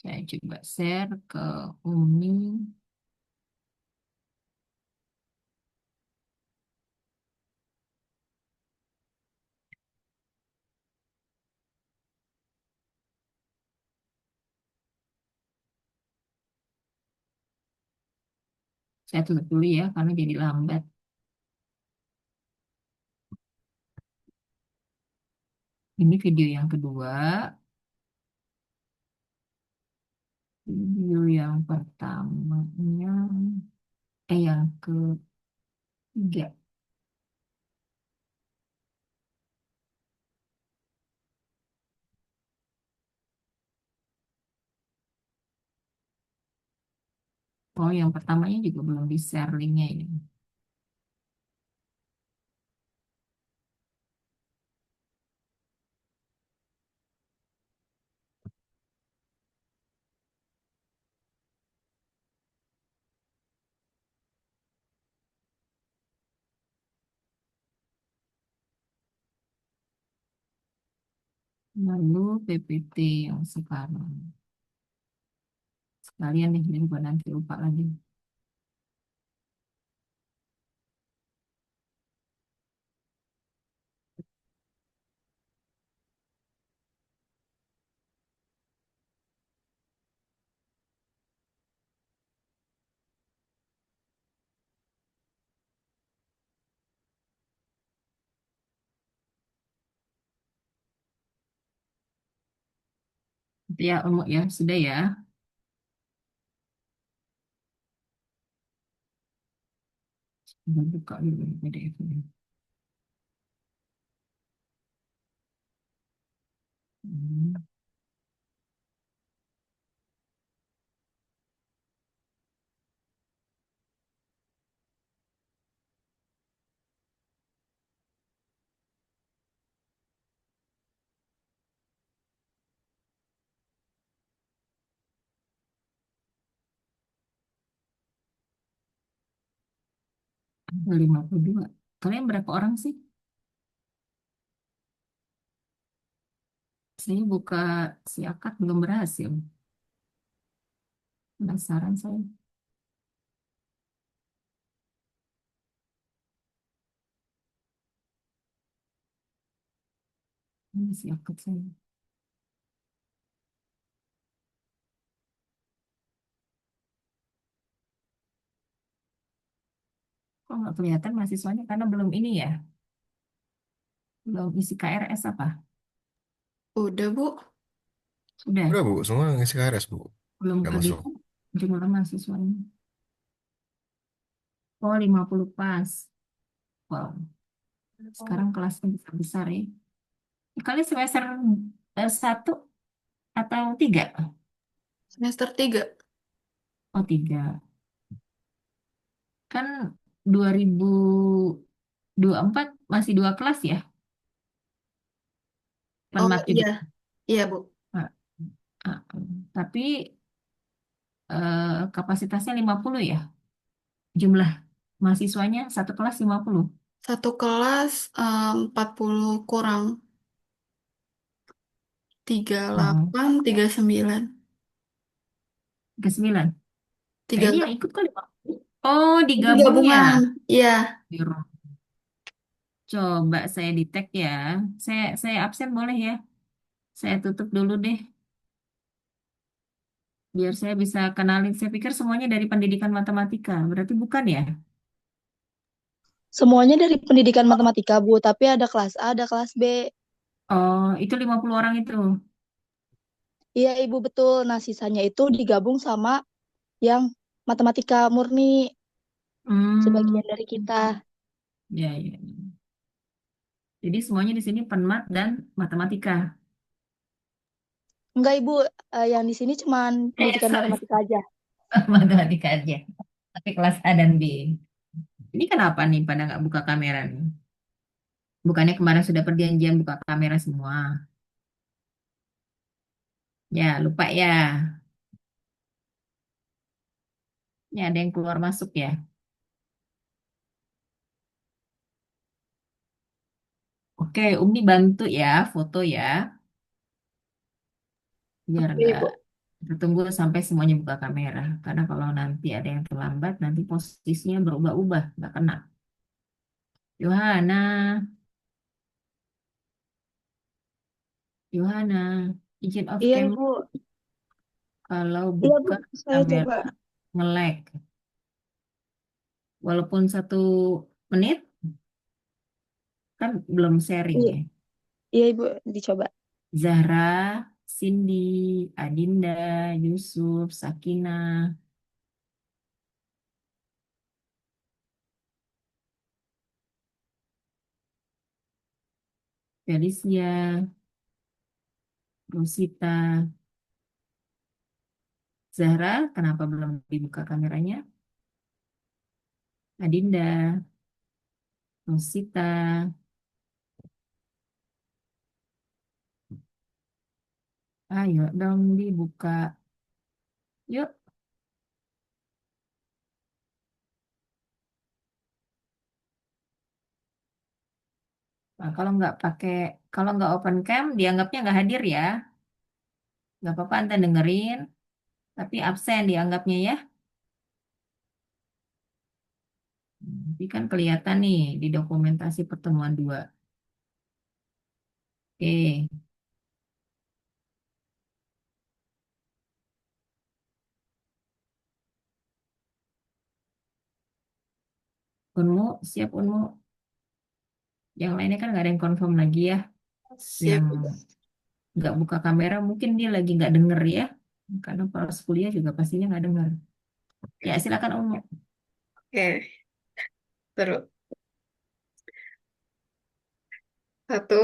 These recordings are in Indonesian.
Saya coba share ke Umi. Saya tutup dulu ya, karena jadi lambat. Ini video yang kedua. Video yang pertamanya, yang ketiga. Oh, yang pertamanya juga belum di-share linknya ini. Lalu PPT yang sekarang. Sekalian nih, jadi buat nanti lupa lagi. Ya, sudah ya. Udah buka dulu PDF-nya. Hmm, 52. Kalian berapa orang sih? Saya buka si akad belum berhasil. Penasaran saya. Ini si akad saya. Kok nggak kelihatan mahasiswanya karena belum ini ya? Belum isi KRS apa? Udah, Bu. Sudah. Udah Bu, semua ngisi KRS Bu. Belum Nggak masuk. kehitung jumlah mahasiswanya. Oh, 50 pas. Wow. Sekarang kelasnya besar-besar ya. Kali semester 1 atau 3? Semester 3. Oh, 3. Kan 2024 masih 2 kelas ya? Oh, Penmat juga. iya. Iya, Bu. Ah, tapi kapasitasnya 50 ya? Jumlah mahasiswanya satu kelas 50. Satu kelas 40 kurang Oh, 38, 39. 9. Nah, ini 3 yang ikut kali, Pak. Oh, ini digabung ya? gabungan. Iya. Biro. Coba saya di tag ya. Saya absen boleh ya? Saya tutup dulu deh. Biar saya bisa kenalin. Saya pikir semuanya dari pendidikan matematika. Berarti bukan ya? Semuanya dari pendidikan matematika, Bu, tapi ada kelas A, ada kelas B. Oh, itu 50 orang itu. Iya, Ibu, betul. Nah, sisanya itu digabung sama yang matematika murni, Hmm, sebagian dari kita. ya, ya. Jadi semuanya di sini penmat dan matematika. Enggak, Ibu, yang di sini cuman pendidikan Sorry, matematika aja. matematika aja. Tapi kelas A dan B. Ini kenapa nih pada nggak buka kamera nih? Bukannya kemarin sudah perjanjian buka kamera semua? Ya, lupa ya. Ini ada yang keluar masuk ya. Oke, Umi bantu ya, foto ya. Biar Oke, nggak Ibu. Kita tunggu sampai semuanya buka kamera. Karena kalau nanti ada yang terlambat, nanti posisinya berubah-ubah, nggak kena. Yohana, Yohana, izin off Iya, cam Ibu. kalau Iya, Bu. buka Saya kamera coba. nge-lag. Walaupun 1 menit, kan belum sharing Iya, ya. iya, Ibu. Dicoba. Zahra, Cindy, Adinda, Yusuf, Sakinah, Felicia, Rosita, Zahra, kenapa belum dibuka kameranya? Adinda, Rosita, ayo dong dibuka. Yuk. Nah, kalau nggak open cam, dianggapnya nggak hadir ya. Nggak apa-apa, Anda dengerin, tapi absen dianggapnya ya. Tapi kan kelihatan nih di dokumentasi pertemuan 2. Oke, Unmu, siap Unmu. Yang lainnya kan nggak ada yang confirm lagi ya. Siap, Yang Ibu. nggak buka kamera mungkin dia lagi nggak denger ya. Karena pas kuliah juga pastinya nggak denger. Ya silakan Unmu. Oke, terus. Satu,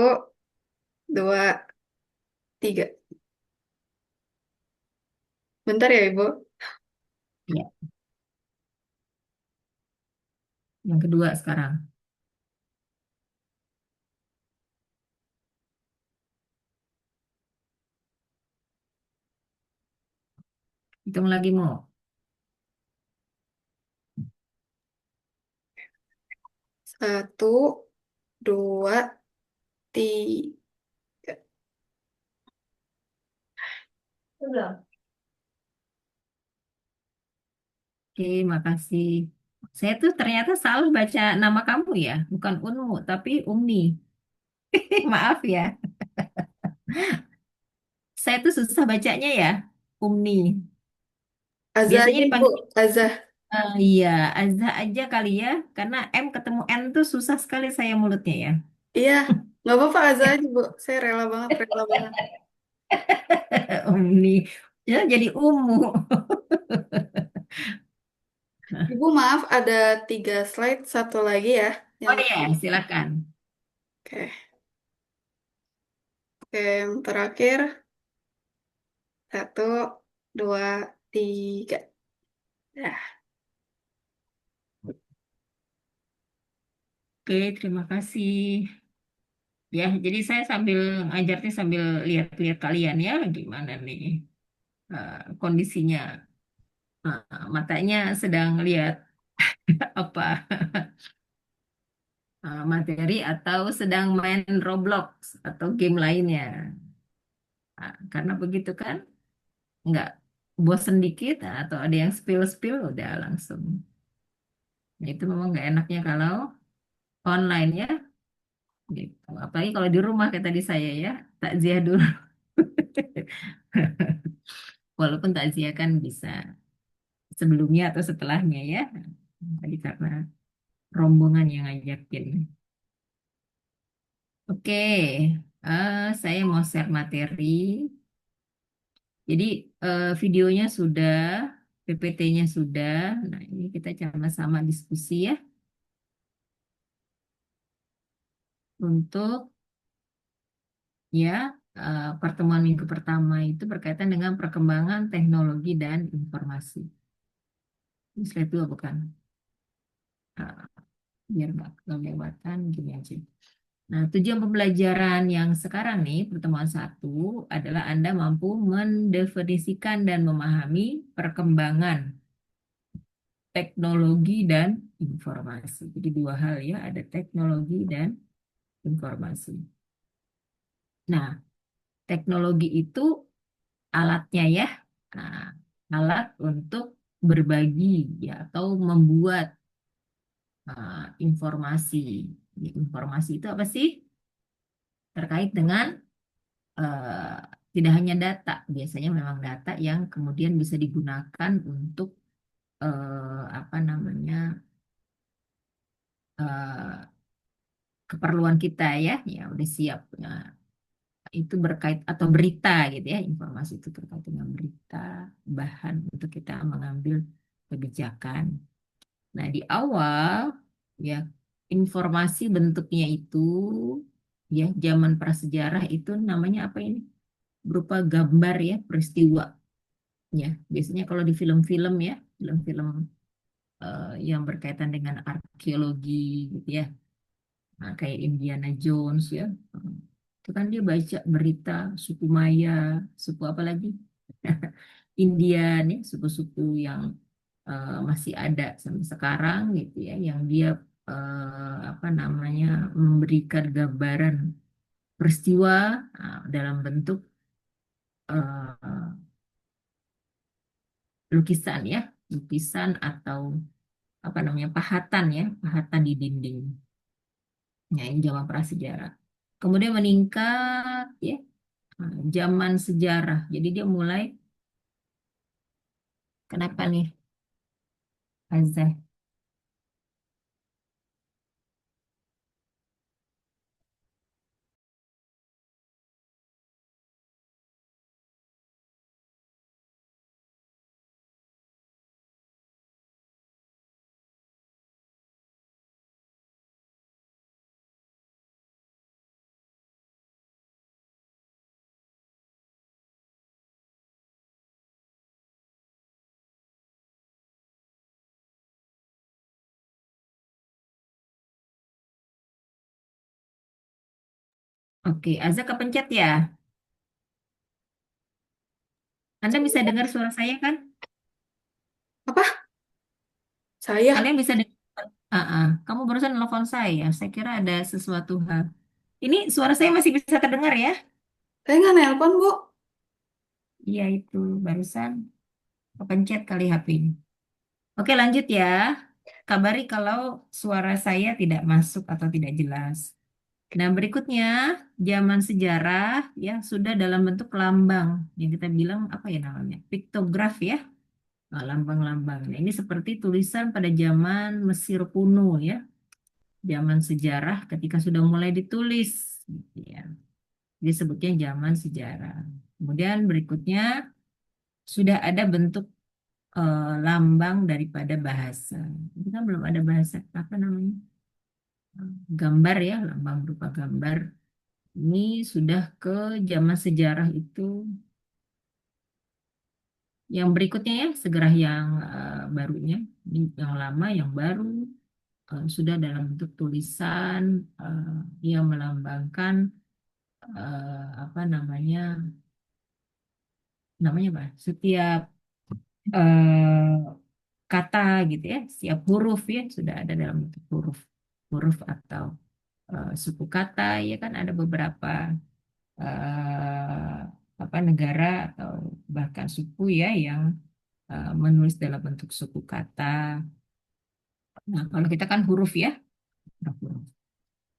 dua, tiga. Bentar ya, Ibu. Ya, yang kedua sekarang. Hitung lagi mau. Satu, dua, tiga. Udah. Oke, makasih. Saya tuh ternyata salah baca nama kamu ya. Bukan Unmu, tapi Umni. Maaf ya. Saya tuh susah bacanya ya. Umni. Azah Biasanya aja, Ibu. dipanggil Azah. iya, Azza aja kali ya. Karena M ketemu N tuh susah sekali saya mulutnya ya. Iya, nggak apa-apa Azah aja, Bu. Saya rela banget, rela banget. Umni. Ya, jadi Umu. Ibu, maaf, ada 3 slide, satu lagi ya. Oh Yang ya, silakan. Oke, oke, yang terakhir. Satu, dua, tiga. Nah, Oke, terima kasih. Ya, jadi saya sambil ngajarnya sambil lihat-lihat kalian ya, gimana nih kondisinya. Matanya sedang lihat apa materi atau sedang main Roblox atau game lainnya. Karena begitu kan, nggak bosen dikit atau ada yang spill-spill udah langsung. Nah, itu memang nggak enaknya kalau online ya, gitu. Apalagi kalau di rumah kayak tadi saya ya, takziah dulu. Walaupun takziah kan bisa sebelumnya atau setelahnya ya. Tadi karena rombongan yang ngajakin. Oke, saya mau share materi. Jadi videonya sudah, PPT-nya sudah. Nah, ini kita sama-sama diskusi ya untuk ya pertemuan minggu pertama itu berkaitan dengan perkembangan teknologi dan informasi. Ini slide 2 bukan? Ah, biar nggak kelewatan gini aja. Nah, tujuan pembelajaran yang sekarang nih, pertemuan 1, adalah Anda mampu mendefinisikan dan memahami perkembangan teknologi dan informasi. Jadi 2 hal ya, ada teknologi dan informasi. Nah, teknologi itu alatnya ya. Nah, alat untuk berbagi ya atau membuat informasi. Ya, informasi itu apa sih? Terkait dengan eh, tidak hanya data, biasanya memang data yang kemudian bisa digunakan untuk apa namanya eh, keperluan kita ya, ya udah siap. Nah, itu berkait atau berita gitu ya, informasi itu terkait dengan berita, bahan untuk kita mengambil kebijakan. Nah, di awal ya informasi bentuknya itu ya zaman prasejarah itu namanya apa ini? Berupa gambar ya peristiwa ya. Biasanya kalau di film-film ya, film-film yang berkaitan dengan arkeologi gitu ya. Nah, kayak Indiana Jones ya. Itu kan dia baca berita suku Maya, suku apa lagi? Indian ya, suku-suku yang masih ada sampai sekarang gitu ya, yang dia apa namanya memberikan gambaran peristiwa dalam bentuk eh, lukisan ya, lukisan atau apa namanya pahatan ya, pahatan di dinding. Nah, ini zaman prasejarah. Kemudian meningkat ya, zaman sejarah. Jadi dia mulai, kenapa nih, Azza? Oke, Azza kepencet ya. Anda bisa dengar suara saya kan? Apa? Saya? Kalian bisa dengar? Kamu barusan nelfon saya. Saya kira ada sesuatu hal. Ini suara saya masih bisa terdengar ya? Saya nggak nelpon, Bu. Iya itu barusan kepencet kali HP ini. Oke lanjut ya. Kabari kalau suara saya tidak masuk atau tidak jelas. Nah berikutnya zaman sejarah ya sudah dalam bentuk lambang yang kita bilang apa ya namanya? Piktograf ya. Lambang-lambang. Nah, ini seperti tulisan pada zaman Mesir kuno ya. Zaman sejarah ketika sudah mulai ditulis gitu ya. Disebutnya zaman sejarah. Kemudian berikutnya sudah ada bentuk lambang daripada bahasa. Itu kan belum ada bahasa apa namanya? Gambar ya, lambang berupa gambar. Ini sudah ke zaman sejarah itu yang berikutnya ya, segera yang barunya, yang lama, yang baru sudah dalam bentuk tulisan yang melambangkan apa namanya apa? Setiap kata gitu ya, setiap huruf ya sudah ada dalam bentuk huruf, huruf atau suku kata ya kan ada beberapa apa negara atau bahkan suku ya yang menulis dalam bentuk suku kata. Nah, kalau kita kan huruf ya. Huruf.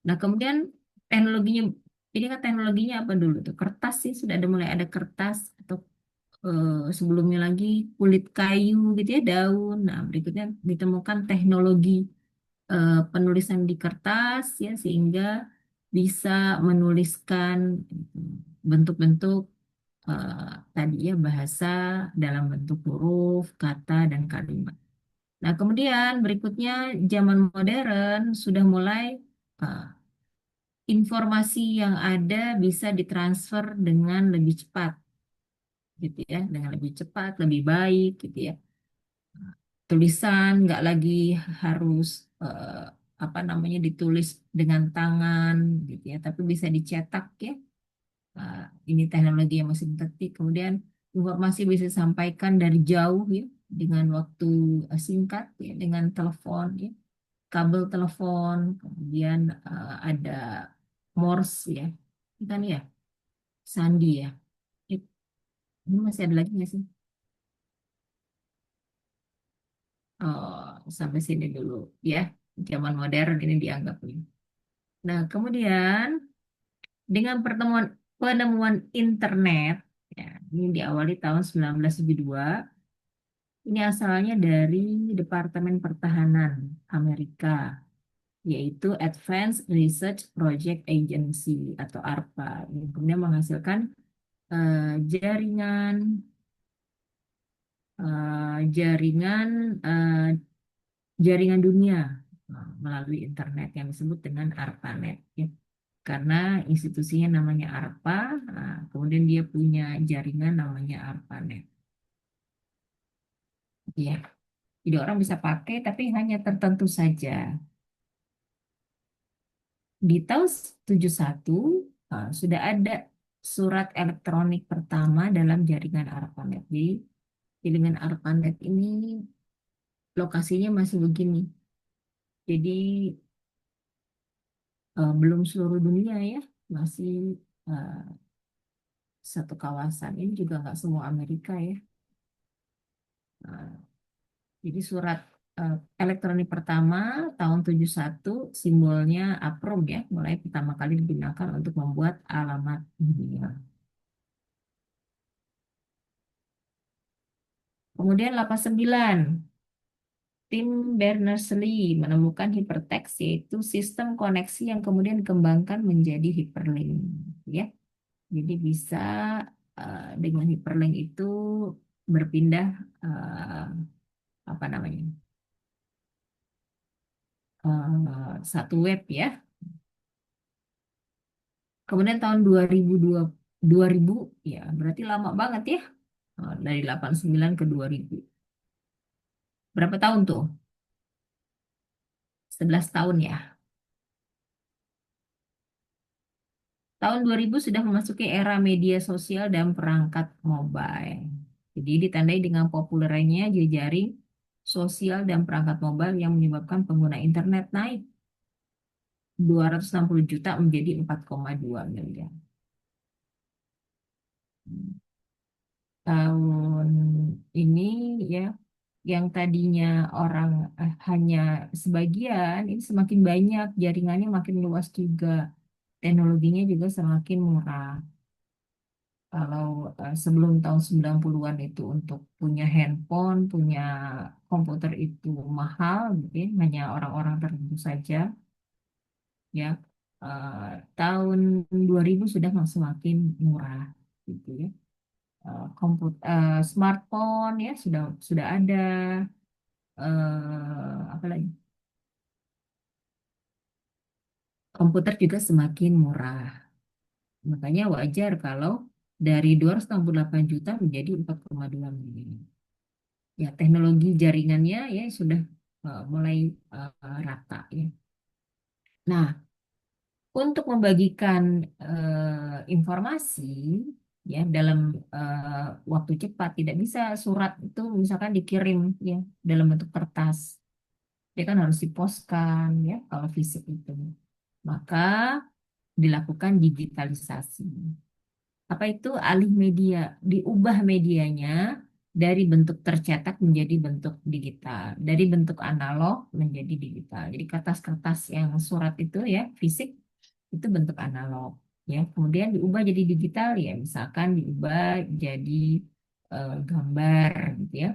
Nah, kemudian teknologinya ini kan teknologinya apa dulu tuh? Kertas sih sudah ada mulai ada kertas atau sebelumnya lagi kulit kayu gitu ya, daun. Nah, berikutnya ditemukan teknologi penulisan di kertas ya sehingga bisa menuliskan bentuk-bentuk tadi ya bahasa dalam bentuk huruf, kata dan kalimat. Nah, kemudian berikutnya zaman modern sudah mulai eh, informasi yang ada bisa ditransfer dengan lebih cepat gitu ya, dengan lebih cepat, lebih baik gitu ya. Tulisan nggak lagi harus apa namanya ditulis dengan tangan gitu ya, tapi bisa dicetak ya. Nah, ini teknologi yang mesin ketik. Kemudian informasi bisa disampaikan dari jauh ya, dengan waktu singkat ya, dengan telepon ya, kabel telepon. Kemudian ada Morse ya, ini kan ya, sandi ya. Ini masih ada lagi nggak sih? Oh, sampai sini dulu ya. Zaman modern ini dianggapnya. Nah, kemudian dengan penemuan internet, ya, ini diawali tahun 1972, ini asalnya dari Departemen Pertahanan Amerika, yaitu Advanced Research Project Agency atau ARPA, yang kemudian menghasilkan jaringan jaringan eh, jaringan dunia melalui internet yang disebut dengan ARPANET, ya. Karena institusinya namanya ARPA, kemudian dia punya jaringan namanya ARPANET. Ya, jadi orang bisa pakai tapi hanya tertentu saja. Di tahun 71 sudah ada surat elektronik pertama dalam jaringan ARPANET. Jadi jaringan ARPANET ini lokasinya masih begini. Jadi belum seluruh dunia ya, masih eh, satu kawasan. Ini juga nggak semua Amerika ya. Nah, jadi surat elektronik pertama tahun 71 simbolnya apron ya, mulai pertama kali digunakan untuk membuat alamat dunia. Kemudian 89, tim Berners-Lee menemukan hypertext, yaitu sistem koneksi yang kemudian dikembangkan menjadi hyperlink, ya. Jadi bisa dengan hyperlink itu berpindah apa namanya, satu web ya. Kemudian tahun 2000 ya, berarti lama banget ya. Dari 89 ke 2000. Berapa tahun tuh? 11 tahun ya. Tahun 2000 sudah memasuki era media sosial dan perangkat mobile. Jadi ditandai dengan populernya jejaring sosial dan perangkat mobile yang menyebabkan pengguna internet naik 260 juta menjadi 4,2 miliar. Tahun ini ya, yang tadinya orang hanya sebagian, ini semakin banyak, jaringannya makin luas juga, teknologinya juga semakin murah. Kalau sebelum tahun 90-an itu untuk punya handphone, punya komputer itu mahal, gitu ya, hanya orang-orang tertentu saja, ya. Eh, Tahun 2000 sudah semakin murah, gitu ya. Smartphone ya sudah ada, apa lagi, komputer juga semakin murah, makanya wajar kalau dari 268 juta menjadi 4,2 miliar. Ya, teknologi jaringannya ya sudah mulai rata ya. Nah, untuk membagikan informasi ya dalam waktu cepat, tidak bisa surat itu misalkan dikirim ya dalam bentuk kertas. Dia kan harus diposkan ya kalau fisik itu. Maka dilakukan digitalisasi. Apa itu alih media? Diubah medianya dari bentuk tercetak menjadi bentuk digital, dari bentuk analog menjadi digital. Jadi kertas-kertas yang surat itu ya fisik itu bentuk analog ya. Kemudian diubah jadi digital ya, misalkan diubah jadi gambar gitu ya,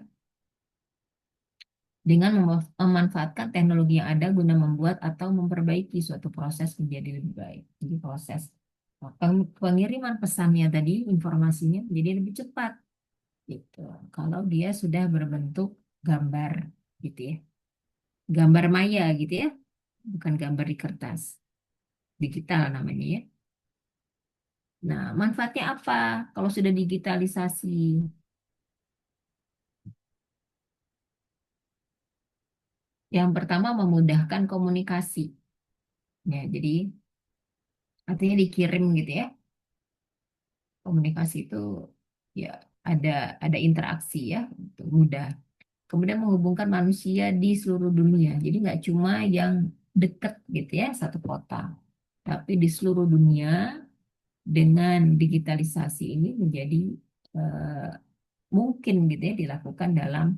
dengan memanfaatkan teknologi yang ada guna membuat atau memperbaiki suatu proses menjadi lebih baik. Jadi proses pengiriman pesannya tadi, informasinya menjadi lebih cepat gitu. Kalau dia sudah berbentuk gambar gitu ya. Gambar maya gitu ya, bukan gambar di kertas. Digital namanya ya. Nah, manfaatnya apa kalau sudah digitalisasi? Yang pertama memudahkan komunikasi. Ya, jadi artinya dikirim gitu ya. Komunikasi itu ya ada ada interaksi ya, itu mudah. Kemudian menghubungkan manusia di seluruh dunia. Jadi nggak cuma yang dekat gitu ya, satu kota, tapi di seluruh dunia dengan digitalisasi ini menjadi eh, mungkin gitu ya dilakukan dalam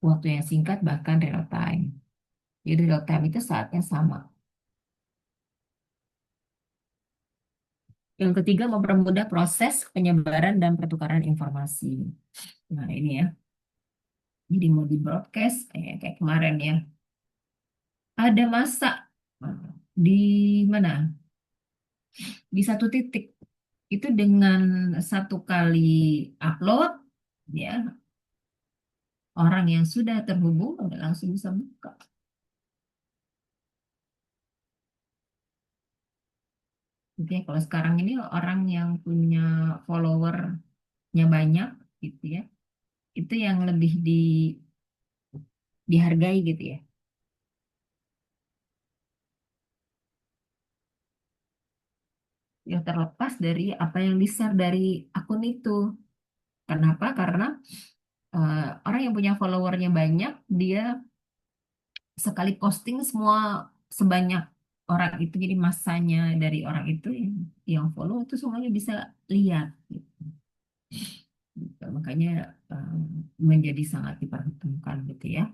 waktu yang singkat, bahkan real time. Jadi real time itu saatnya sama. Yang ketiga, mempermudah proses penyebaran dan pertukaran informasi. Nah, ini ya. Jadi mau di broadcast kayak kemarin ya. Ada masa di mana? Di satu titik itu dengan satu kali upload ya, orang yang sudah terhubung udah langsung bisa buka. Gitu ya. Kalau sekarang ini orang yang punya followernya banyak gitu ya, itu yang lebih dihargai gitu ya. Yang terlepas dari apa yang di-share dari akun itu. Kenapa? Karena orang yang punya followernya banyak, dia sekali posting semua sebanyak orang itu, jadi masanya dari orang itu yang follow itu semuanya bisa lihat. Gitu. Makanya menjadi sangat diperhitungkan gitu ya.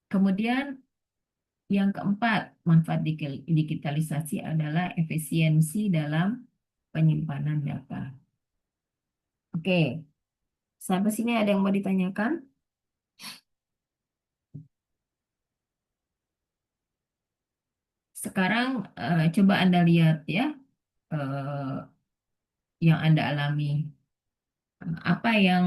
Kemudian yang keempat, manfaat digitalisasi adalah efisiensi dalam penyimpanan data. Oke, sampai sini ada yang mau ditanyakan? Sekarang coba Anda lihat ya, eh, yang Anda alami. Apa yang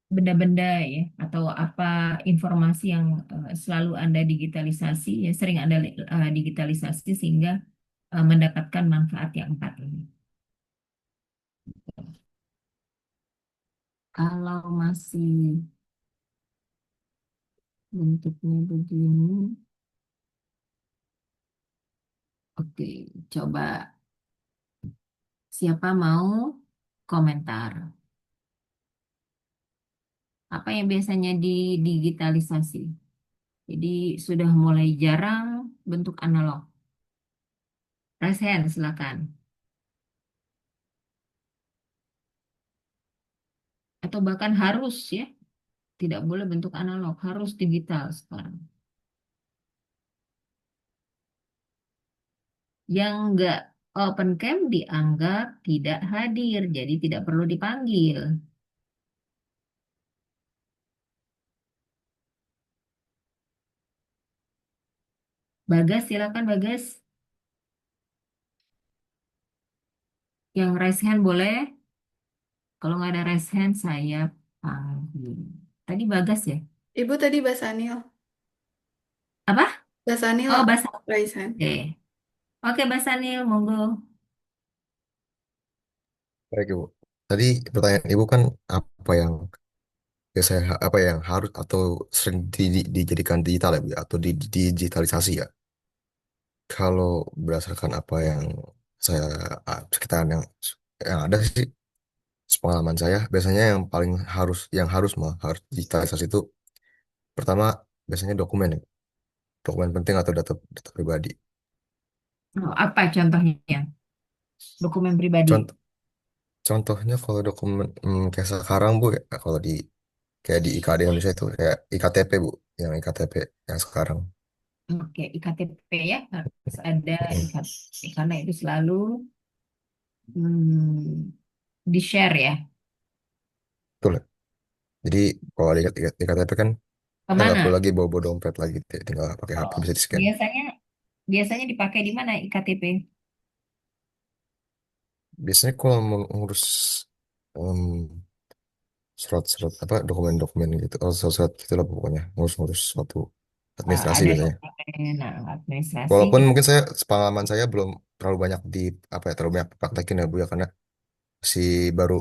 benda-benda ya, atau apa informasi yang selalu Anda digitalisasi, ya sering Anda digitalisasi sehingga mendapatkan manfaat yang empat ini. Kalau masih bentuknya begini, oke, coba siapa mau komentar? Apa yang biasanya didigitalisasi? Jadi sudah mulai jarang bentuk analog. Raise hand, silakan. Atau bahkan harus ya, tidak boleh bentuk analog, harus digital sekarang. Yang enggak open cam dianggap tidak hadir, jadi tidak perlu dipanggil. Bagas, silakan Bagas. Yang raise hand boleh. Kalau nggak ada raise hand, saya panggil. Tadi Bagas ya? Ibu tadi Basanil. Apa? Basanil Oh, Bas. Raisan. Oke. Oke, Basanil, monggo. Baik, Ibu. Tadi pertanyaan Ibu kan apa yang biasanya apa yang harus atau sering dijadikan digital ya, Bu, ya? Atau digitalisasi ya. Kalau berdasarkan apa yang saya sekitaran yang ada sih, pengalaman saya biasanya yang paling harus mah harus digitalisasi itu pertama biasanya dokumen ya. Dokumen penting atau data pribadi. Oh, apa contohnya? Dokumen pribadi. Contoh contohnya kalau dokumen kayak sekarang Bu ya, kalau kayak di IKD Indonesia itu kayak IKTP Bu, yang IKTP yang sekarang. Oke, iktp ya, harus ada Mm, iktp karena itu selalu di-share ya. betul ya. Jadi kalau lihat IKTP kan kita nggak perlu Kemana? lagi bawa dompet lagi, tinggal pakai HP Oh, bisa di scan. biasanya biasanya dipakai di mana iktp? Biasanya kalau mau ngurus em, surat-surat apa dokumen-dokumen gitu, oh, surat-surat gitu lah pokoknya ngurus-ngurus suatu administrasi Ada biasanya. dokumen administrasi. Walaupun mungkin pengalaman saya belum terlalu banyak apa ya terlalu banyak praktekin ya Bu ya karena masih baru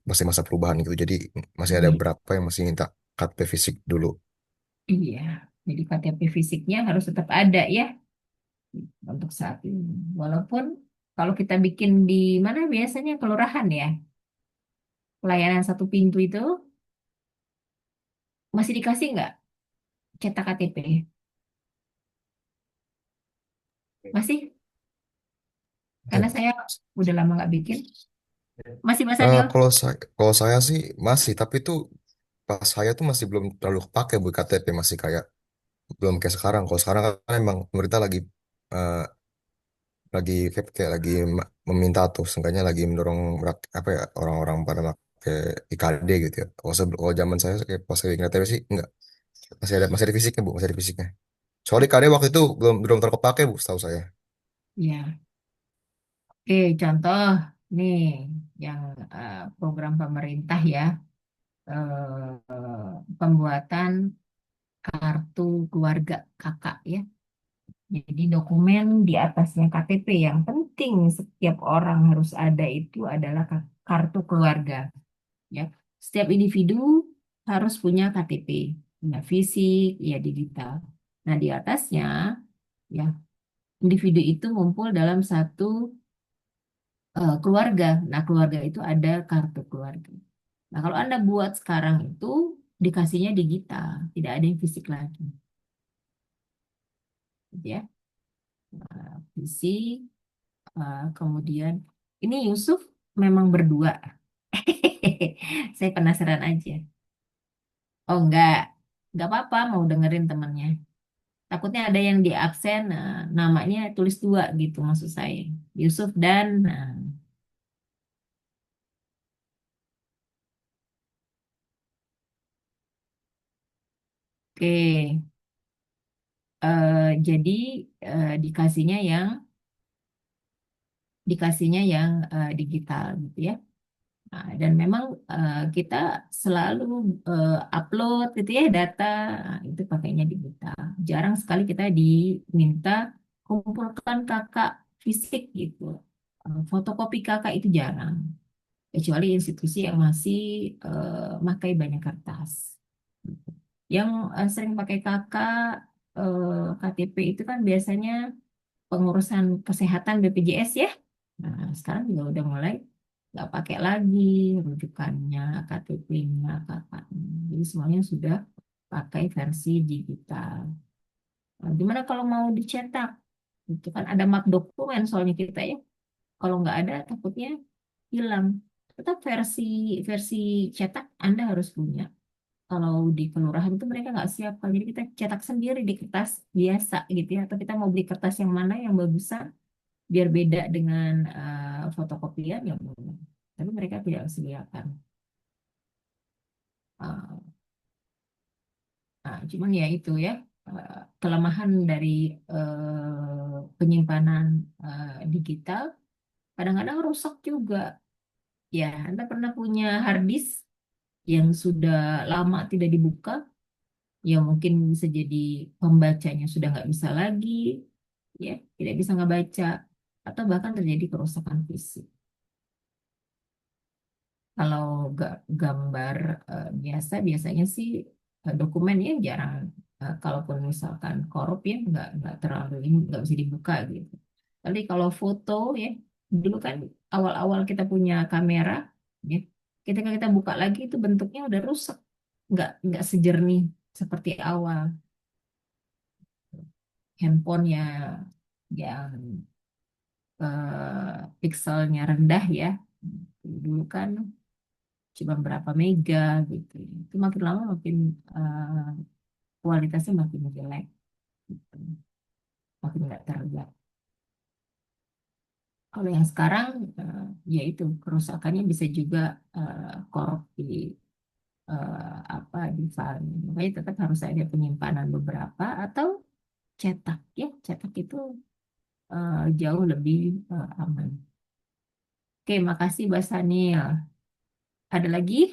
masih masa perubahan gitu. Jadi masih ada Iya, beberapa yang masih minta KTP fisik dulu. iya. Jadi KTP fisiknya harus tetap ada ya untuk saat ini. Walaupun kalau kita bikin di mana biasanya kelurahan ya, pelayanan satu pintu itu masih dikasih nggak cetak KTP? Masih? Karena saya udah lama nggak bikin. Masih Mas Eh, Adil? kalau saya sih masih, tapi tuh pas saya tuh masih belum terlalu kepake bu KTP, masih kayak belum kayak sekarang. Kalau sekarang kan emang pemerintah eh, lagi kayak lagi meminta tuh, seenggaknya lagi mendorong apa ya, orang-orang pada pakai IKD gitu ya. Kalau zaman saya kayak pas saya ingat sih enggak, masih ada fisiknya bu, masih ada fisiknya. Soalnya IKD waktu itu belum belum terkepake bu, setahu saya. Ya. Oke, contoh nih yang program pemerintah ya, pembuatan kartu keluarga kakak ya. Jadi dokumen di atasnya KTP yang penting setiap orang harus ada itu adalah kartu keluarga ya. Setiap individu harus punya KTP, punya fisik, ya digital. Nah, di atasnya ya individu itu ngumpul dalam satu keluarga. Nah, keluarga itu ada kartu keluarga. Nah, kalau Anda buat sekarang itu dikasihnya digital, tidak ada yang fisik lagi, gitu ya. Fisik, kemudian ini Yusuf memang berdua. Saya penasaran aja. Oh enggak apa-apa mau dengerin temannya. Takutnya ada yang di absen, namanya tulis dua gitu maksud saya. Yusuf dan, oke. Jadi dikasihnya yang digital gitu ya. Nah, dan memang kita selalu upload gitu ya data, nah, itu pakainya digital. Jarang sekali kita diminta kumpulkan kakak fisik gitu. Fotokopi kakak itu jarang, kecuali institusi yang masih pakai banyak kertas. Yang sering pakai kakak KTP itu kan biasanya pengurusan kesehatan BPJS ya. Nah, sekarang juga udah mulai nggak pakai lagi rujukannya, KTP-nya, kakaknya. Jadi semuanya sudah pakai versi digital. Nah, gimana kalau mau dicetak? Itu kan ada map dokumen soalnya kita ya. Kalau nggak ada takutnya hilang. Tetap versi versi cetak Anda harus punya. Kalau di kelurahan itu mereka nggak siap. Jadi kita cetak sendiri di kertas biasa gitu ya. Atau kita mau beli kertas yang mana yang bagusan biar beda dengan fotokopian ya boleh. Tapi mereka tidak sediakan. Uh, cuman ya itu ya kelemahan dari penyimpanan digital kadang-kadang rusak juga. Ya, Anda pernah punya hard disk yang sudah lama tidak dibuka, ya mungkin bisa jadi pembacanya sudah nggak bisa lagi, ya tidak bisa ngebaca atau bahkan terjadi kerusakan fisik. Kalau gambar biasanya sih dokumen ya jarang. Kalaupun misalkan korup ya nggak terlalu ini nggak bisa dibuka gitu. Tapi kalau foto ya dulu kan awal-awal kita punya kamera ya ketika kita buka lagi itu bentuknya udah rusak nggak sejernih seperti awal handphone ya yang pixelnya rendah ya dulu kan cuma berapa mega gitu. Itu makin lama makin kualitasnya makin jelek, gitu. Makin nggak terlihat. Kalau yang sekarang, ya itu kerusakannya bisa juga korup di apa di file. Makanya tetap harus ada penyimpanan beberapa atau cetak ya. Cetak itu jauh lebih aman. Oke, makasih Mbak Sanil. Ada lagi?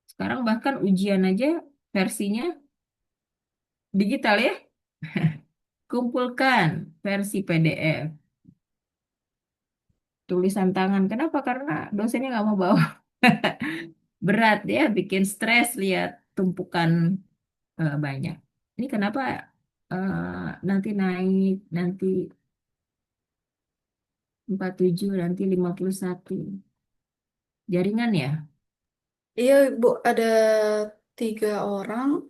Sekarang bahkan ujian aja versinya digital ya. Kumpulkan versi PDF, tulisan tangan. Kenapa? Karena dosennya nggak mau bawa. Berat ya, bikin stres lihat tumpukan banyak. Ini kenapa nanti naik, nanti 47 nanti 51. Jaringan ya? Iya, Ibu, ada 3 orang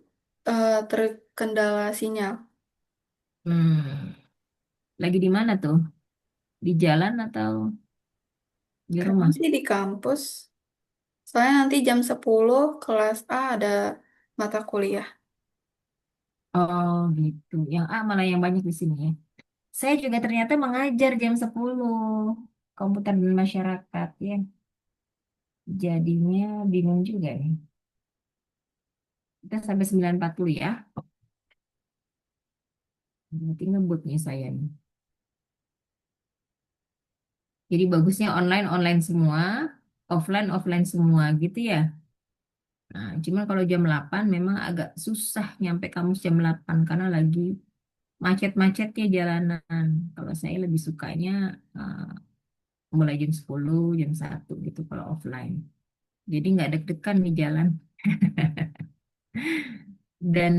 terkendala sinyal. Hmm, lagi di mana tuh? Di jalan atau di Sekarang rumah? sih di kampus. Soalnya nanti jam 10 kelas A ada mata kuliah. Oh gitu. Yang A malah yang banyak di sini ya. Saya juga ternyata mengajar jam 10 komputer dan masyarakat ya. Jadinya bingung juga nih. Kita sampai 9.40 ya. Berarti ngebut nih saya nih. Jadi bagusnya online online semua, offline offline semua gitu ya. Nah, cuma kalau jam 8 memang agak susah nyampe kampus jam 8 karena lagi macet-macetnya jalanan. Kalau saya lebih sukanya mulai jam 10 jam 1 gitu kalau offline. Jadi nggak deg-degan di jalan. Dan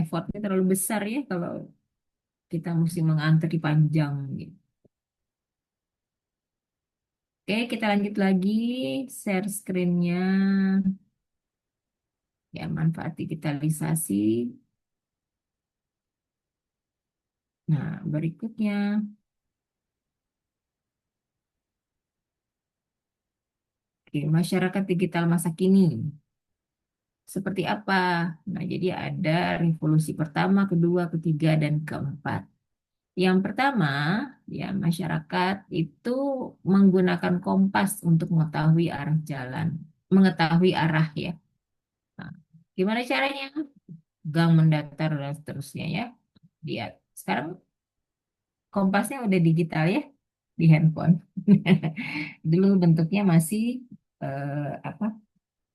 effortnya terlalu besar ya kalau kita mesti mengantri panjang gitu. Oke, kita lanjut lagi share screen-nya. Ya, manfaat digitalisasi. Nah, berikutnya, oke, masyarakat digital masa kini. Seperti apa? Nah, jadi ada revolusi pertama, kedua, ketiga, dan keempat. Yang pertama, ya masyarakat itu menggunakan kompas untuk mengetahui arah jalan, mengetahui arah ya. Nah, gimana caranya? Gang mendatar dan seterusnya ya. Lihat, sekarang kompasnya udah digital ya di handphone. Dulu bentuknya masih apa?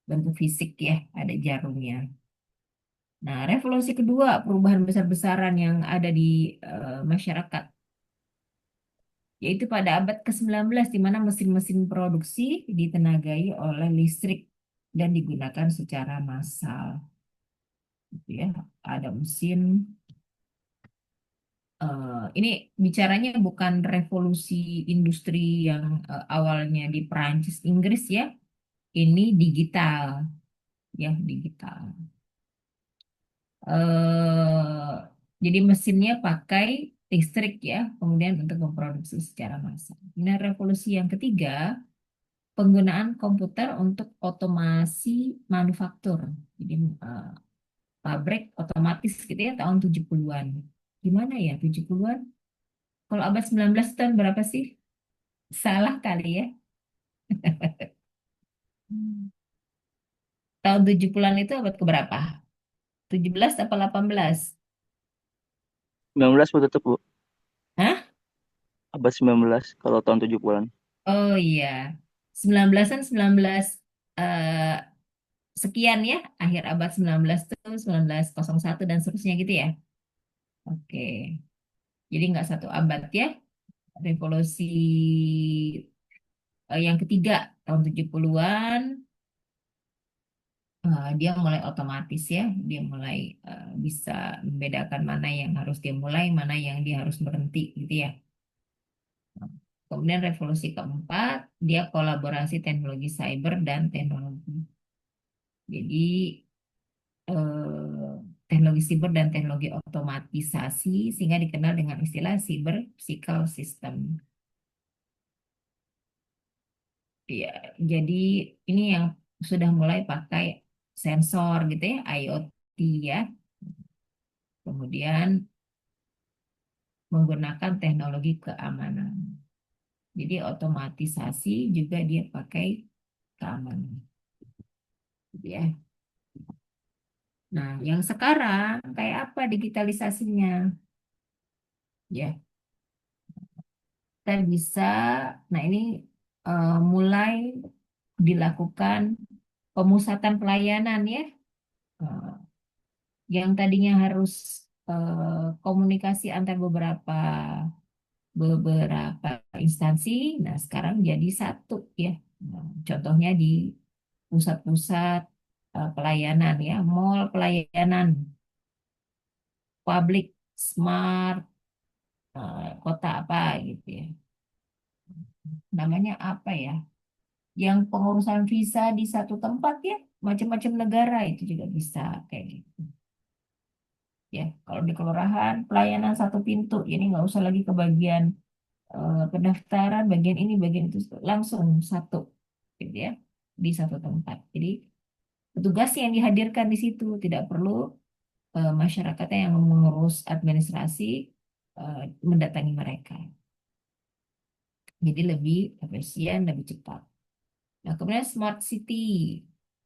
Bentuk fisik ya, ada jarumnya. Nah, revolusi kedua, perubahan besar-besaran yang ada di masyarakat, yaitu pada abad ke-19 di mana mesin-mesin produksi ditenagai oleh listrik dan digunakan secara massal. Gitu ya. Ada mesin, ini bicaranya bukan revolusi industri yang awalnya di Perancis, Inggris ya, ini digital, ya digital. eh jadi mesinnya pakai listrik ya, kemudian untuk memproduksi secara massal. Nah, revolusi yang ketiga, penggunaan komputer untuk otomasi manufaktur. Jadi eh, pabrik otomatis gitu ya tahun 70-an. Gimana ya 70-an? Kalau abad 19 tahun berapa sih? Salah kali ya. Hmm. Tahun 70-an itu abad keberapa? 17 apa 18? 19 mau tetap Bu. Hah? Abad 19 kalau tahun 70-an. Oh iya. 19-an 19 eh, sekian ya. Akhir abad 19 itu 1901 dan seterusnya gitu ya. Oke. Jadi nggak satu abad ya. Revolusi yang ketiga tahun 70-an dia mulai otomatis ya. Dia mulai bisa membedakan mana yang harus dia mulai, mana yang dia harus berhenti gitu ya. Kemudian revolusi keempat, dia kolaborasi teknologi cyber dan teknologi. Jadi teknologi siber dan teknologi otomatisasi sehingga dikenal dengan istilah cyber physical system. Ya, jadi ini yang sudah mulai pakai sensor gitu ya, IoT ya. Kemudian menggunakan teknologi keamanan. Jadi otomatisasi juga dia pakai keamanan. Gitu ya. Nah, yang sekarang kayak apa digitalisasinya? Ya, kita bisa, nah ini mulai dilakukan pemusatan pelayanan ya. Eh, yang tadinya harus komunikasi antar beberapa instansi, nah sekarang jadi satu ya. Nah, contohnya di pusat-pusat pelayanan ya, mall pelayanan, public, smart, kota apa gitu ya. Namanya apa ya? Yang pengurusan visa di satu tempat ya, macam-macam negara itu juga bisa kayak gitu. Ya, kalau di kelurahan pelayanan satu pintu, jadi nggak usah lagi ke bagian pendaftaran, bagian ini, bagian itu, langsung satu, gitu ya, di satu tempat. Jadi petugas yang dihadirkan di situ tidak perlu masyarakatnya yang mengurus administrasi mendatangi mereka. Jadi lebih efisien, lebih cepat. Nah, kemudian smart city,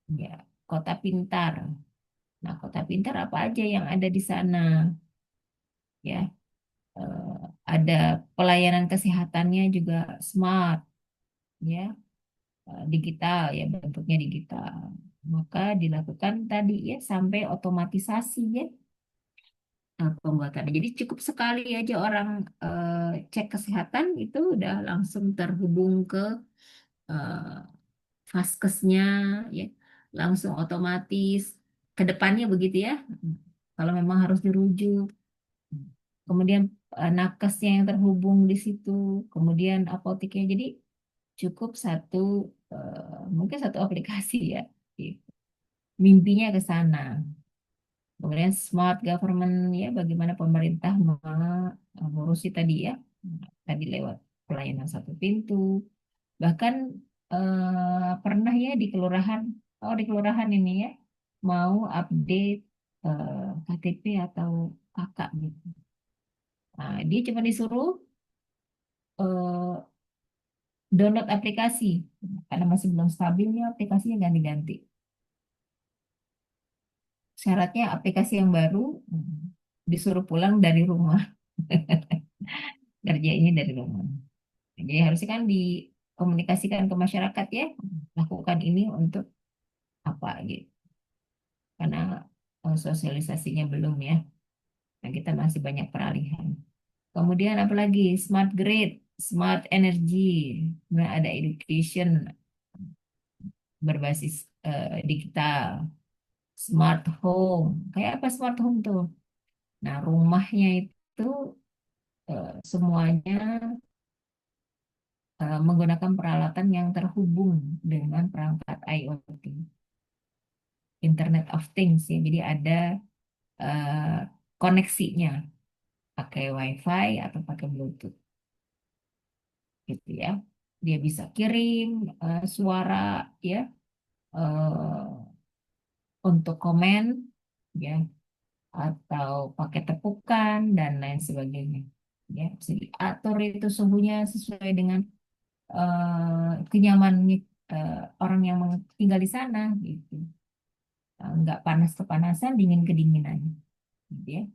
ya, kota pintar. Nah, kota pintar apa aja yang ada di sana? Ya, eh, ada pelayanan kesehatannya juga smart, ya, digital, ya, bentuknya digital. Maka dilakukan tadi ya sampai otomatisasi ya pembuatannya. Jadi cukup sekali aja orang cek kesehatan itu udah langsung terhubung ke eh, vaskesnya, ya, langsung otomatis ke depannya begitu ya. Kalau memang harus dirujuk, kemudian nakesnya yang terhubung di situ, kemudian apoteknya. Jadi cukup satu mungkin satu aplikasi ya. Gitu. Mimpinya ke sana. Kemudian smart government ya, bagaimana pemerintah mengurusi tadi ya, tadi lewat pelayanan satu pintu. Bahkan pernah ya di kelurahan, oh di kelurahan ini ya, mau update KTP atau kakak gitu. Nah, dia cuma disuruh eh, download aplikasi, karena masih belum stabil ya aplikasinya ganti-ganti. Syaratnya aplikasi yang baru disuruh pulang dari rumah, kerjanya dari rumah. Jadi harusnya kan dikomunikasikan ke masyarakat ya, lakukan ini untuk apa gitu. Karena sosialisasinya belum ya. Nah, kita masih banyak peralihan. Kemudian apalagi smart grid, smart energy, nah, ada education berbasis digital, smart home. Kayak apa smart home tuh? Nah, rumahnya itu semuanya menggunakan peralatan yang terhubung dengan perangkat IoT, Internet of Things ya. Jadi ada eh, koneksinya, pakai WiFi atau pakai Bluetooth, gitu ya. Dia bisa kirim suara ya eh, untuk komen ya, atau pakai tepukan dan lain sebagainya. Ya, bisa diatur itu suhunya sesuai dengan kenyamanan orang yang tinggal di sana gitu. Nggak panas kepanasan, dingin kedinginan gitu ya.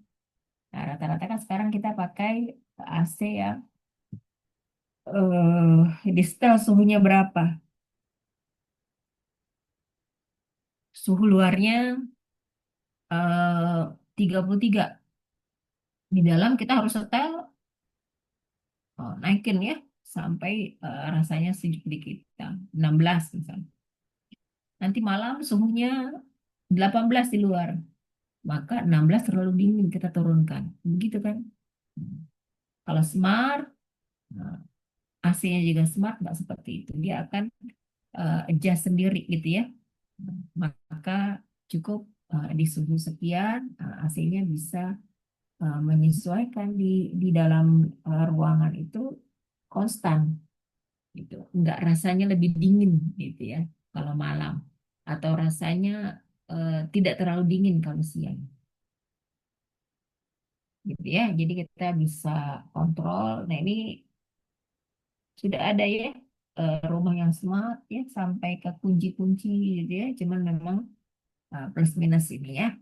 Nah, rata-rata kan sekarang kita pakai AC yang di setel suhunya berapa? Suhu luarnya 33. Di dalam kita harus setel, naikin ya sampai rasanya sejuk di kita 16 misalnya. Nanti malam suhunya 18 di luar, maka 16 terlalu dingin kita turunkan. Begitu kan? Kalau smart, nah, AC-nya juga smart, nggak seperti itu. Dia akan adjust sendiri gitu ya. Maka cukup di suhu sekian, AC-nya bisa menyesuaikan di dalam ruangan itu konstan gitu. Nggak rasanya lebih dingin gitu ya kalau malam. Atau rasanya tidak terlalu dingin kalau siang. Gitu ya. Jadi kita bisa kontrol. Nah, ini sudah ada ya rumah yang smart ya sampai ke kunci-kunci gitu ya. Cuman memang plus minus ini ya.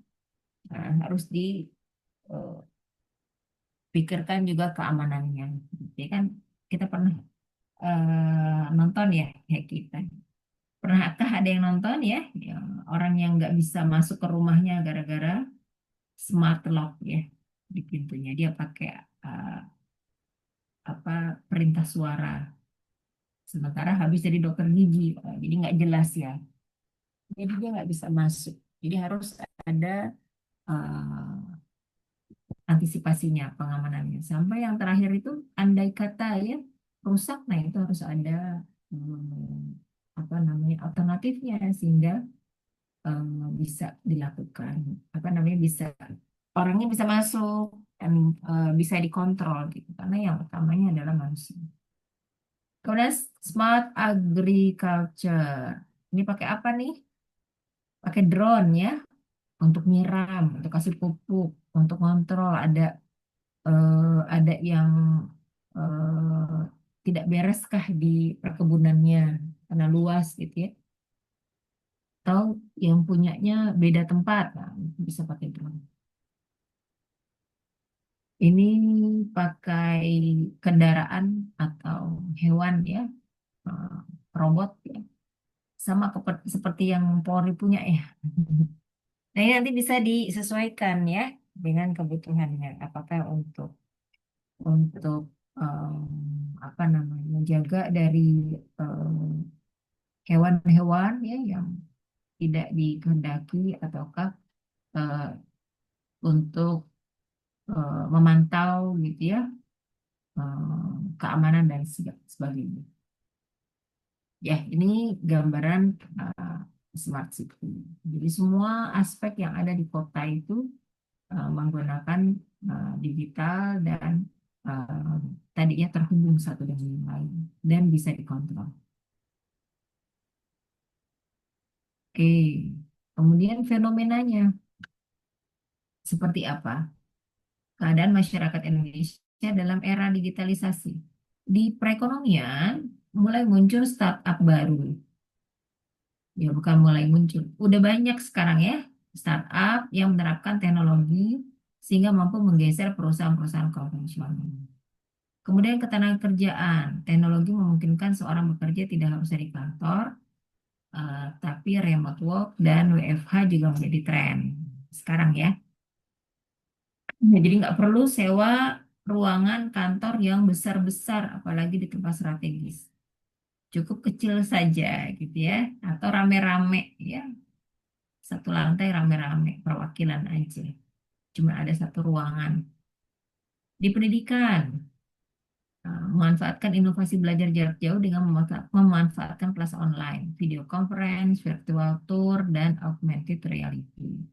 Nah, harus dipikirkan juga keamanannya. Jadi kan kita pernah nonton ya kayak kita. Pernahkah ada yang nonton ya, orang yang nggak bisa masuk ke rumahnya gara-gara smart lock ya di pintunya, dia pakai eh, apa perintah suara. Sementara habis jadi dokter gigi, jadi nggak jelas ya. Jadi dia nggak bisa masuk. Jadi harus ada antisipasinya, pengamanannya. Sampai yang terakhir itu andai kata ya rusak, nah itu harus ada apa namanya alternatifnya sehingga bisa dilakukan apa namanya bisa orangnya bisa masuk dan bisa dikontrol gitu karena yang utamanya adalah manusia. Kemudian smart agriculture. Ini pakai apa nih? Pakai drone ya untuk nyiram, untuk kasih pupuk, untuk kontrol ada yang tidak bereskah di perkebunannya karena luas gitu ya. Atau yang punyanya beda tempat, nah, itu bisa pakai drone. Ini pakai kendaraan atau hewan ya, eh, robot ya, sama seperti yang Polri punya ya. Nah, ini nanti bisa disesuaikan ya dengan kebutuhannya. Apakah untuk apa namanya jaga dari hewan-hewan ya yang tidak dikehendaki ataukah eh, untuk memantau gitu ya keamanan dan sebagainya. Ya, ini gambaran uh, smart city. Jadi semua aspek yang ada di kota itu menggunakan digital dan uh, tadinya terhubung satu dengan yang lain dan bisa dikontrol. Oke, kemudian fenomenanya seperti apa? Keadaan masyarakat Indonesia dalam era digitalisasi. Di perekonomian mulai muncul startup baru. Ya, bukan mulai muncul. Udah banyak sekarang ya startup yang menerapkan teknologi sehingga mampu menggeser perusahaan-perusahaan konvensional. Kemudian ketenagakerjaan. Teknologi memungkinkan seorang bekerja tidak harus dari kantor, tapi remote work dan WFH juga menjadi tren sekarang ya. Nah, jadi nggak perlu sewa ruangan kantor yang besar-besar, apalagi di tempat strategis. Cukup kecil saja gitu ya, atau rame-rame ya, satu lantai rame-rame, perwakilan aja. Cuma ada satu ruangan. Di pendidikan, memanfaatkan inovasi belajar jarak jauh dengan memanfaatkan kelas online, video conference, virtual tour, dan augmented reality.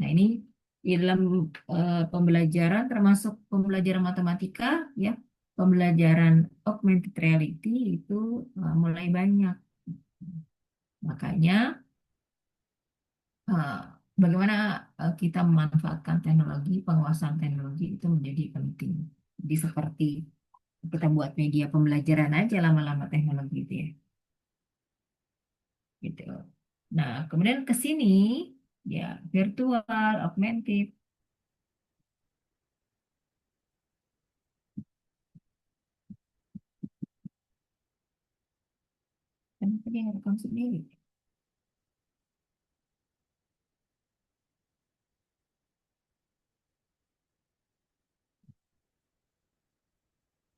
Nah, ini di dalam pembelajaran termasuk pembelajaran matematika ya, pembelajaran augmented reality itu mulai banyak. Makanya eh, bagaimana kita memanfaatkan teknologi, penguasaan teknologi itu menjadi penting. Jadi seperti kita buat media pembelajaran aja lama-lama teknologi itu ya, gitu. Nah, kemudian ke sini ya virtual, augmented. Kenapa dia ngerekam sendiri?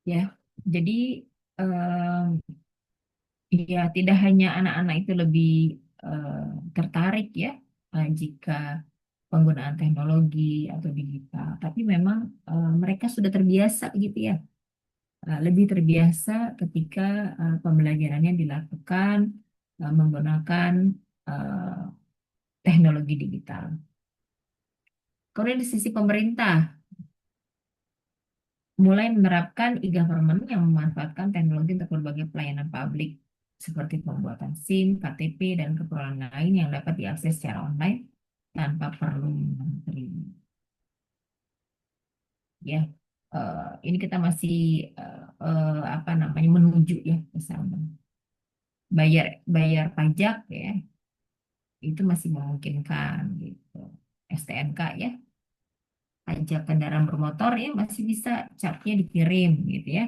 Ya, jadi em, ya tidak hanya anak-anak itu lebih eh, tertarik ya jika penggunaan teknologi atau digital, tapi memang mereka sudah terbiasa gitu ya, lebih terbiasa ketika pembelajarannya dilakukan menggunakan eh, teknologi digital. Kemudian di sisi pemerintah mulai menerapkan e-government yang memanfaatkan teknologi untuk berbagai pelayanan publik seperti pembuatan SIM, KTP, dan keperluan lain yang dapat diakses secara online tanpa perlu menteri. Ya, ini kita masih apa namanya menuju ya ke sana. Bayar bayar pajak ya, itu masih memungkinkan gitu. STNK ya, pajak kendaraan bermotor ya masih bisa capnya dikirim gitu ya,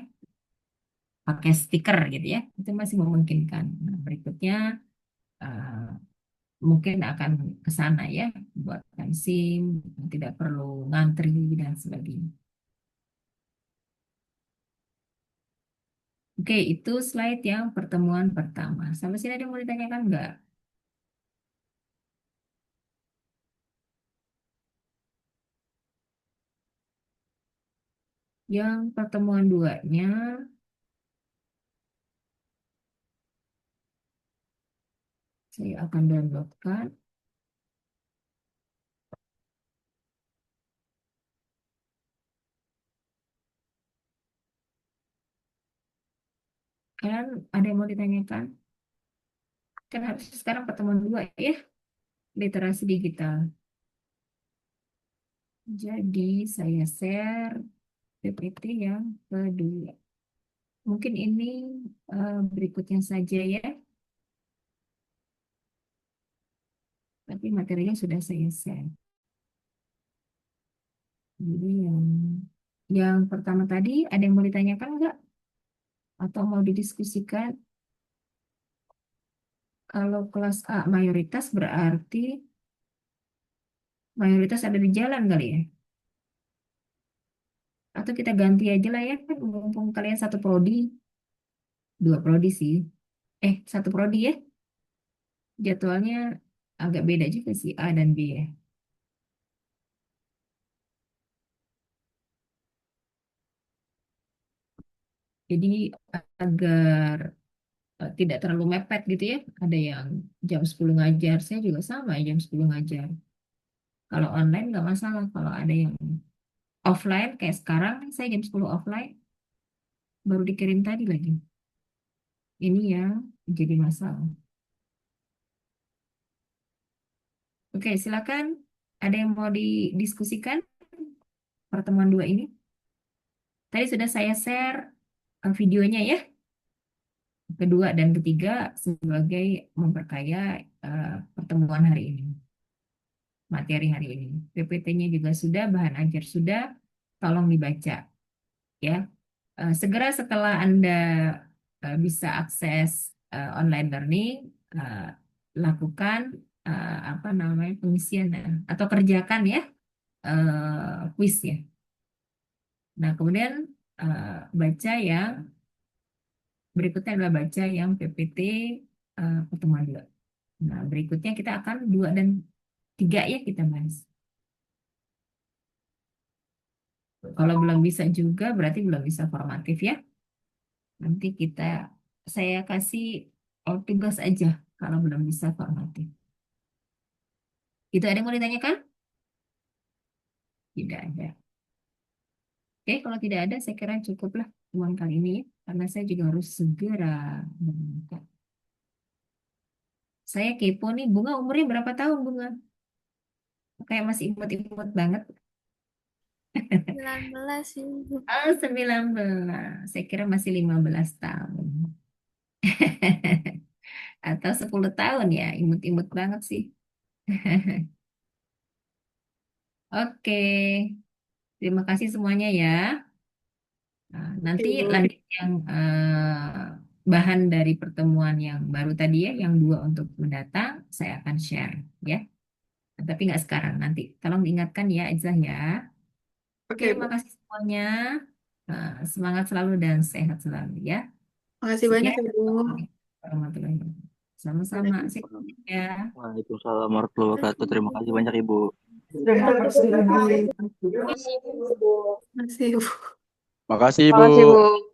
pakai stiker gitu ya, itu masih memungkinkan. Nah, berikutnya eh, mungkin akan ke sana ya, buatkan SIM, tidak perlu ngantri dan sebagainya. Oke, itu slide yang pertemuan pertama. Sampai sini ada yang mau ditanyakan nggak? Yang pertemuan duanya, saya akan downloadkan. Kalian ada yang mau ditanyakan? Kan harus sekarang pertemuan 2 ya, literasi digital. Jadi saya share PPT yang kedua. Mungkin ini berikutnya saja ya, tapi materinya sudah saya share. Jadi yang pertama tadi ada yang mau ditanyakan nggak? Atau mau didiskusikan? Kalau kelas A mayoritas berarti mayoritas ada di jalan kali ya? Atau kita ganti aja lah ya, kan mumpung kalian satu prodi, 2 prodi sih. Satu prodi ya, jadwalnya agak beda juga sih A dan B ya. Jadi agar tidak terlalu mepet gitu ya. Ada yang jam 10 ngajar, saya juga sama jam 10 ngajar. Kalau online nggak masalah, kalau ada yang offline kayak sekarang saya jam 10 offline baru dikirim tadi lagi. Ini yang jadi masalah. Oke, silakan. Ada yang mau didiskusikan pertemuan 2 ini? Tadi sudah saya share videonya ya, kedua dan ketiga sebagai memperkaya pertemuan hari ini, materi hari ini. PPT-nya juga sudah, bahan ajar sudah, tolong dibaca ya. Segera setelah Anda bisa akses online learning, eh, lakukan apa namanya pengisian atau kerjakan ya kuis ya. Nah, kemudian baca yang berikutnya adalah baca yang PPT pertemuan 2. Nah, berikutnya kita akan 2 dan 3 ya kita bahas. Kalau belum bisa juga berarti belum bisa formatif ya. Nanti saya kasih tugas aja kalau belum bisa formatif. Itu ada yang mau ditanyakan? Tidak ada. Oke, kalau tidak ada saya kira cukuplah temuan kali ini ya. Karena saya juga harus segera berangkat. Saya kepo nih, Bunga umurnya berapa tahun, Bunga? Kayak masih imut-imut banget. 19 Ibu. Oh, 19. Saya kira masih 15 tahun. Atau 10 tahun ya, imut-imut banget sih. Oke, terima kasih semuanya ya. Nah, nanti Ibu. lanjut yang bahan dari pertemuan yang baru tadi ya, yang 2 untuk mendatang, saya akan share ya. Tapi nggak sekarang, nanti. Tolong diingatkan ya, Aizah ya. Oke, Oke, Bu. makasih semuanya. Semangat selalu dan sehat selalu ya. Makasih banyak, Sekian. Ibu. Warahmatullahi wabarakatuh. Sama-sama. Waalaikumsalam. Sekian ya. Waalaikumsalam warahmatullahi wabarakatuh. Terima kasih banyak Ibu. Terima kasih, Ibu. Makasih, Bu. Makasih, Ibu. Makasih Ibu. Makasih, Bu.